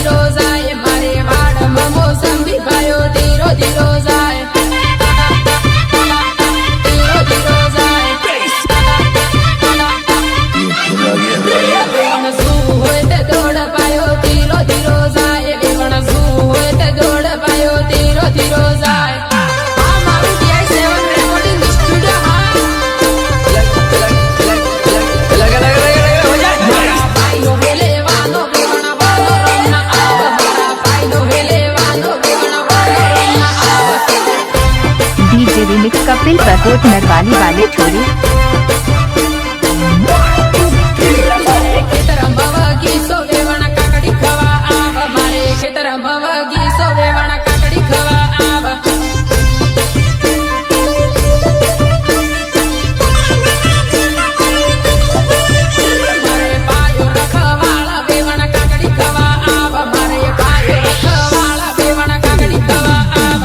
ધીરો જાય મારે વાડમાં મોસંબી ભાયો ધીરો ધીરો જાય ધીરો ધીરો જાય વેવણ શું હોય તે દોડ પાયો ધીરો ધીરો જાય વેવણ શું હોય તે દોડ પાયો ધીરો ધીરો જાય આ મારું DI7 રેકોર્ડિંગ સ્ટુડિયો હા डीजे रिमिक्स कपिल प्रकोट नरवाली वाले छोरे ખેતર ભવગી સો વેવણ કાકડી ખવા આવ મારે ખેતર ભવગી સો વેવણ કાકડી ખવા આવ મારે પાયો રખવાળા વેવણ કાકડી ખવા આવ મારે પાયો રખવાળા વેવણ કાકડી ખવા આવ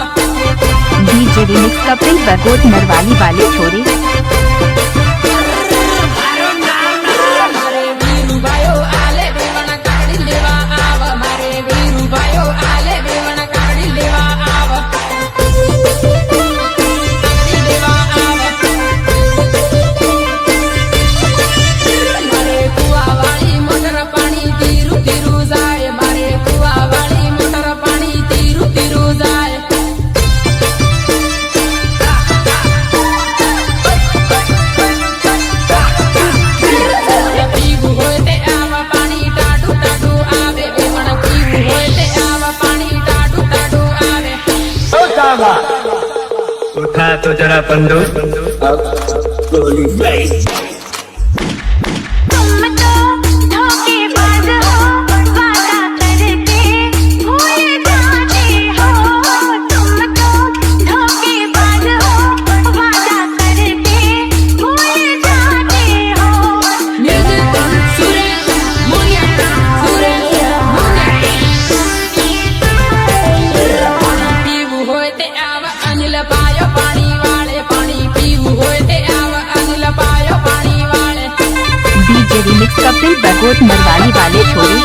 डीजे रिमिक्स कपिल प्रकोट नरवाली वाले छोरे મારે વીરુભાઈઓ આલે વેવણ કાકડી લેવા આવ મારે વીરુભાઈઓ આલે વેવણ કાકડી લેવા આવ કાકડી લેવા આવ મારે કુવાવાળી મોટર પાણી ધીરું ધીરું જાય મારે કુવાવાળી મોટર પાણી ધીરું ધીરું જાય પીવું હોય તે આવા પાણી ટાઢું ટાઢું આવે વેવણ પીવું હોય તે આવા પાણી ટાઢું ટાઢું આવે उठा तो जरा बंदूक तुम तो धोखेबाज हो वादा करके भूल जाते हो तुम तो धोखेबाज हो वादा करके भूल जाते हो મ્યુઝિક સુરેશ મુનિયા પીવું હોય તે આવા અનિલ પાયો પાણી વાળે પાણી પીવું હોય તે આવા અનિલ પાયો પાણી વાળે डीजे रिमिक्स कपिल प्रकोट नरवाली वाले छोरे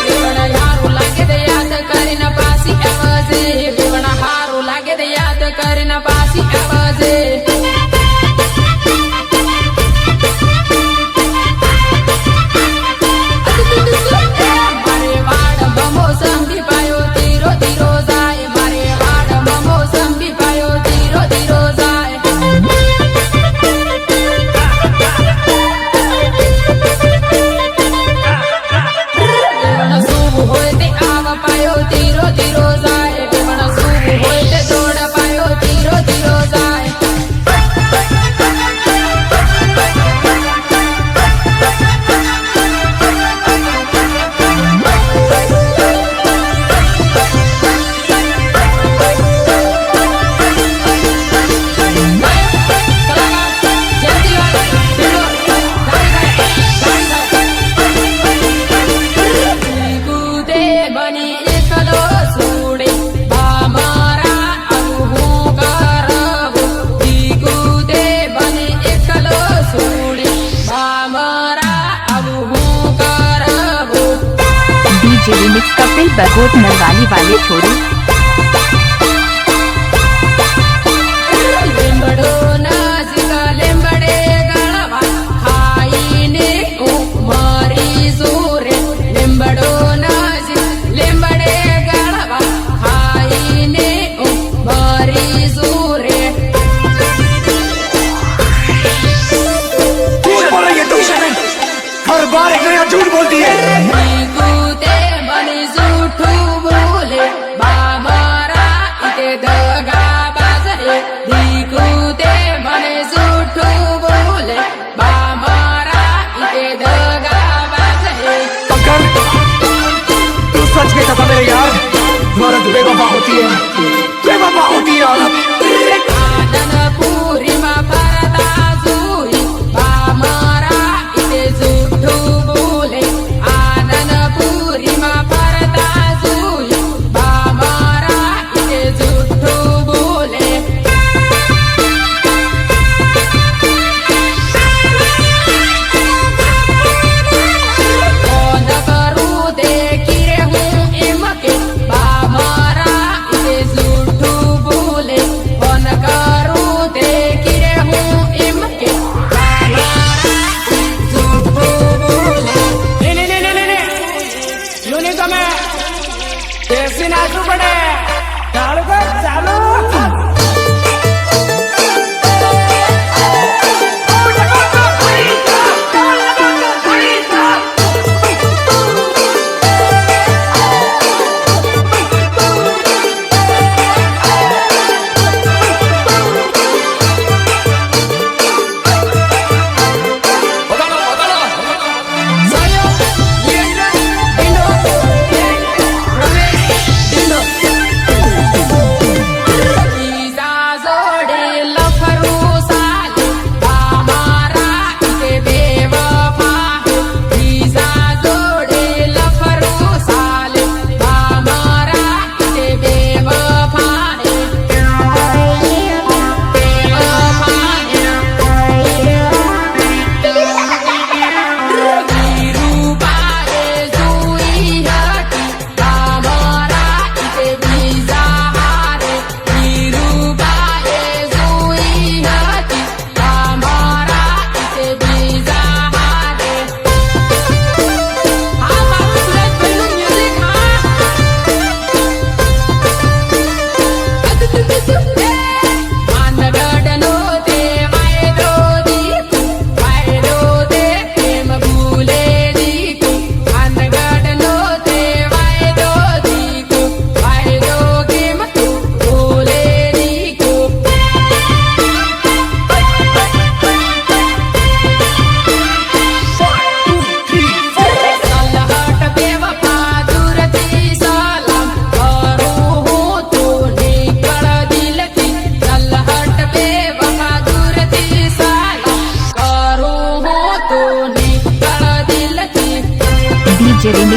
વેવણ હારું લાગે તે યાદ કરીને પાછી આવજે વેવણ હારું લાગે તે યાદ કરીને પાછી આવજે મારે વાડમાં મોસંબી પાયો ધીરો ધીરો જાય મારે વાડમાં મોસંબી પાયો ધીરો ધીરો જાય વેવણ શું હોય તે આવ પાયો ધીરો ધીરો જાય વેવણ શું હોય તે દોડ પાયો ધીરો ધીરો જાય કૂદે બની એકલો સુડે મારા આવું હું કરવું કૂદે બની એકલો સુડે મારા આવું હું કરવું डीजे रिमिक्स कपिल प्रकोट नरवाली वाले छोरे લીંબડો નજીક લીંબડે ગળવા ખાઈને મારી સુરે લીંબડો નજીક લીંબડે ગળવા ખાઈને મારી સુરે झूठ बोल रही है तुम हर बार एक नया झूठ बोलती है કૂદે બની જૂઠું બોલે બા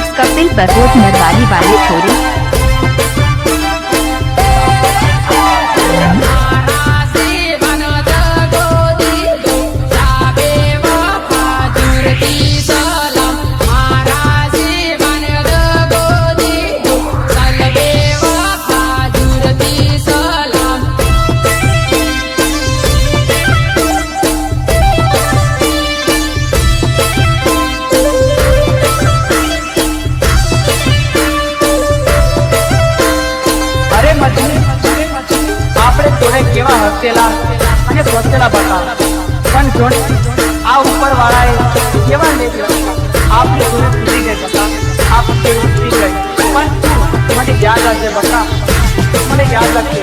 रिमिक्स कपिल बगोट नरवाली वाले छोरी। અરે મજની આપણે તોડે કેવા હસેલા અને ફસેલા બતા પણ જોડે આ ઉપર વાળાએ કેવા લે આપણે તોડે તૂટી ગઈ બતા આપણે તૂટી ગઈ પણ મને યાદ આવશે બતા મને યાદ આવશે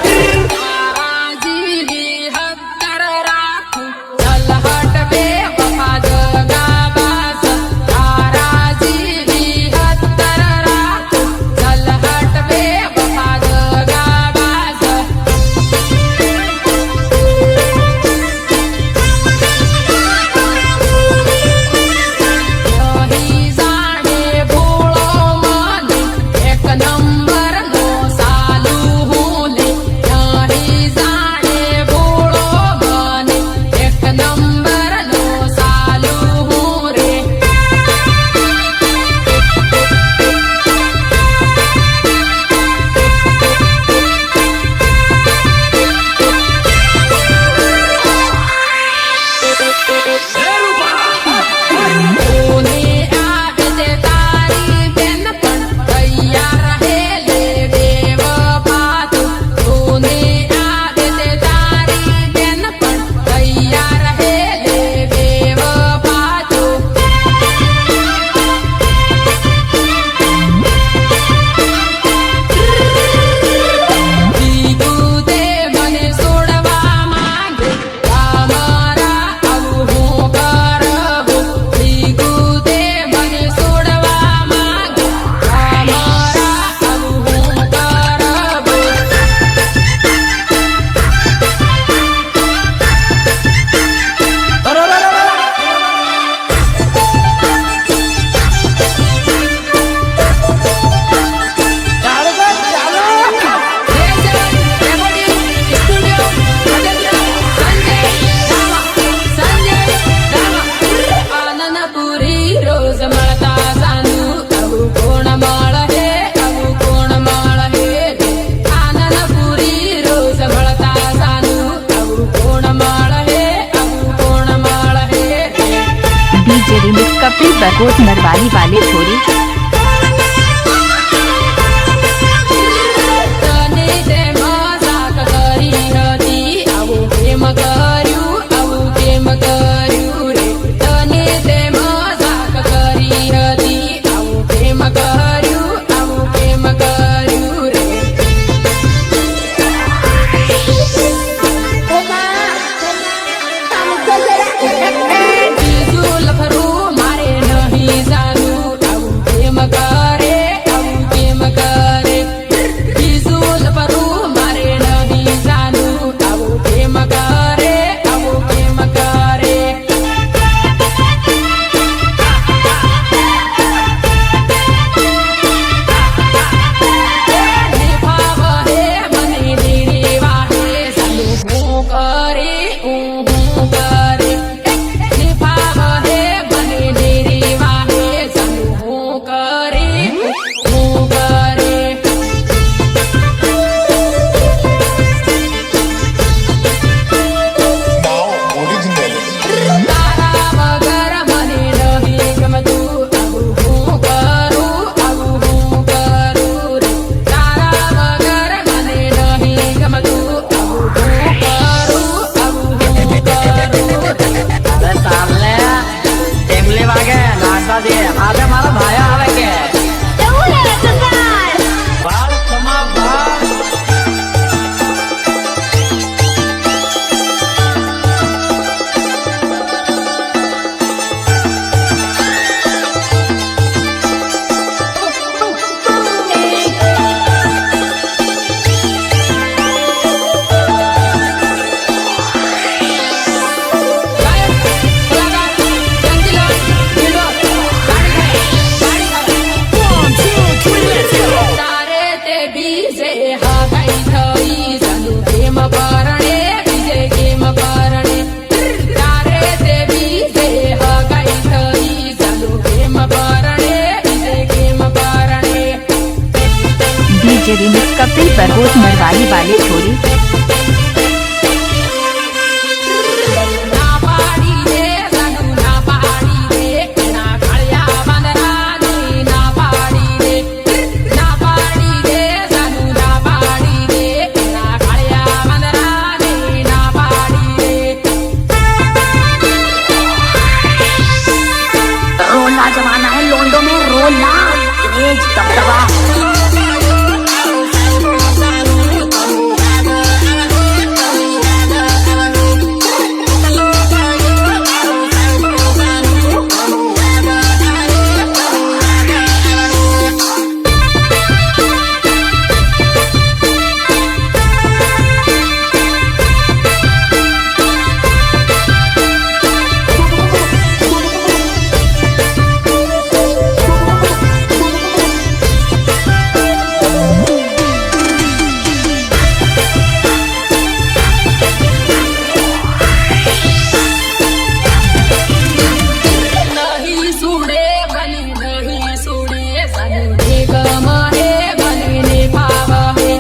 रिमिक्स कपिल बगोट नरवाली वाले छोरी। करे मरवाड़ी वाले छोरी। ના પાડી દે સાનુ ના પાડી દે ના કાળિયા વાંદરાની ના પાડી દે ના પાડી દે સાનુ ના પાડી દે ના કાળિયા વાંદરાની ના પાડી દે रोला जमाना है लोंडो में रोला क्रेज दबदबा નહીં સુડે બની નહીં સુડે સાનુ નિગમ હે બનીને ભાવ હે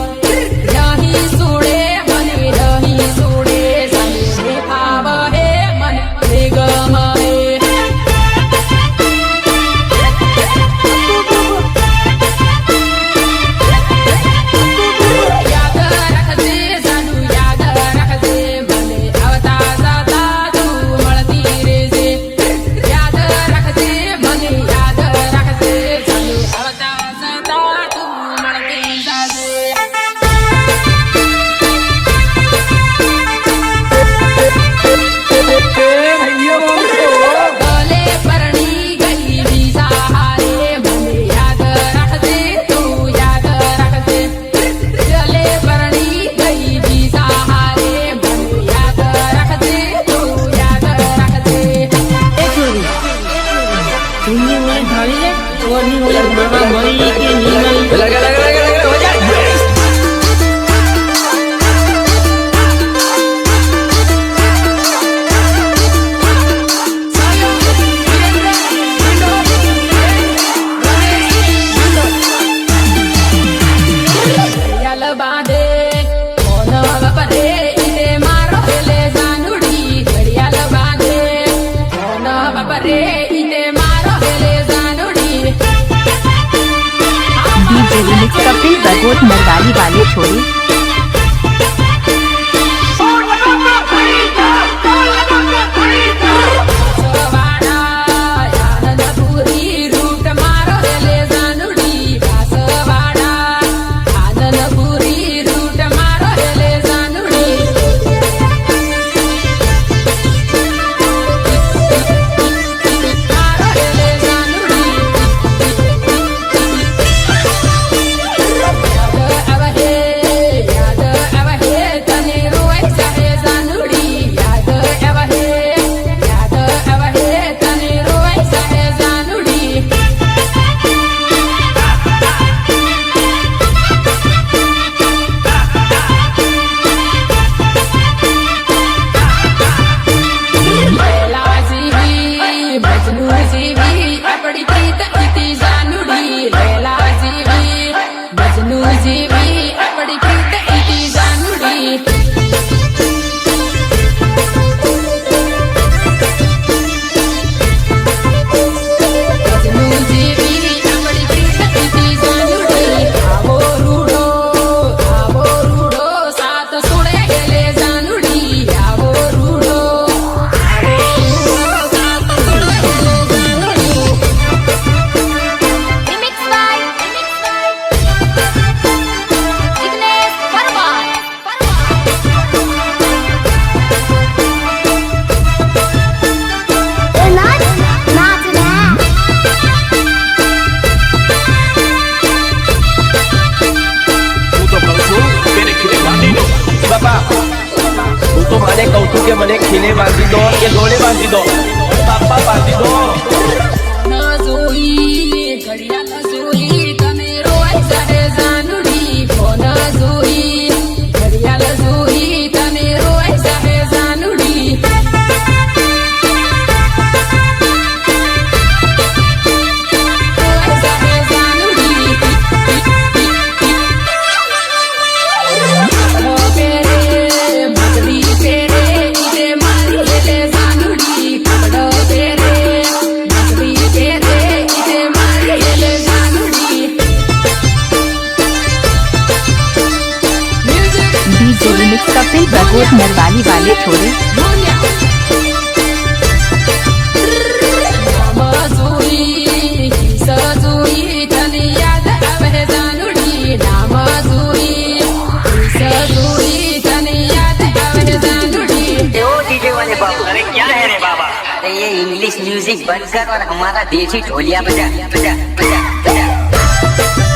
નહીં સુડે બની નહીં સુડે સાનુ ભાવ હે મન નિગમ હે યાદ રાખજે સાનુ યાદ રાખજે મને આવતા જતા તું મળતી રહેજે યાદ રાખજે મને યાદ રાખજે સાનુ આવતા જતા તું મળતી જાજે ગલે પરણી ગઈ બીજા હારે મને યાદ રાખજે તું યાદ રાખજે ગલે પરણી ગઈ બીજા હારે મને યાદ રાખજે તું યાદ રાખજે ઘડિયાળ બાંધે કોન વપરે ઈતે મારો હેલે જાનુડી ઘડિયાળ બાંધે કોન વપરે ઈતે મારો હેલે જાનુડી डीजे रिमिक्स कपिल बगोट मरवाड़ी वाले छोरी। વાસવાડા આનંદપુરી રૂટ મારો હેલે જાનુડી વાસવાડા આનંદપુરી રૂટ મારો હેલે જાનુડી મારો હેલે જાનુડી યાદ આવે તને રોય ચાહે જાનુડી યાદ આવે તને રોય ચાહે જાનુડી લેલા જીવી મજનુ જીવી આપણી પ્રીત ઇતિ જાનુડી લેલા જીવી મજનુ જીવી આપણી પ્રીત ઇતિ જાનુડી મજનુ જીવી આપણી પ્રીત ઇતિ જાનુડી આવો રૂડો સાત સુડે હેલે જાનુડી આવો રૂડો સાત સુડે હેલે જાનુડી रिमिक्स बाय विघ्नेश परमार ए नाच नाच ना બાપા હું તો મને કહું છું કે મને ખીલે બાંધી દો કે ગોળે બાંધી દો બાપા બાંધી દો ના જોઈ ઘડિયાળ જોઈ તમે રોય ચાહે જાનુડી ફોન જોઈ ઘડિયાળ જોઈ તમે રોય ચાહે જાનુડી રોય ચાહે જાનુડી મજૂરી સજૂરી તને યાદ આવે જાનુડી ના મજૂરી સજૂરી તને યાદ આવે જાનુડી वो डीजे वाले बाबू अरे क्या है रे बाबा अरे ये इंग्लिश म्यूजिक बंद कर और हमारा देसी ढोलिया बजा बजा बजा बजा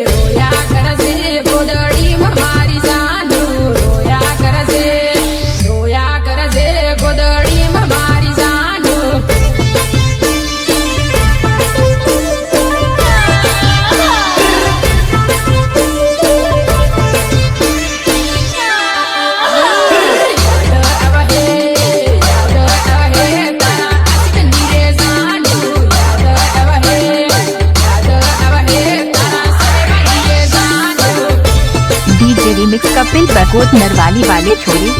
રોયા કરશે ગોદડી મારી જાનુ રોયા કરશે ગોદડી મારી જાનુ डीजे रिमिक्स कपिल बगोट नरवाली वाले छोड़े।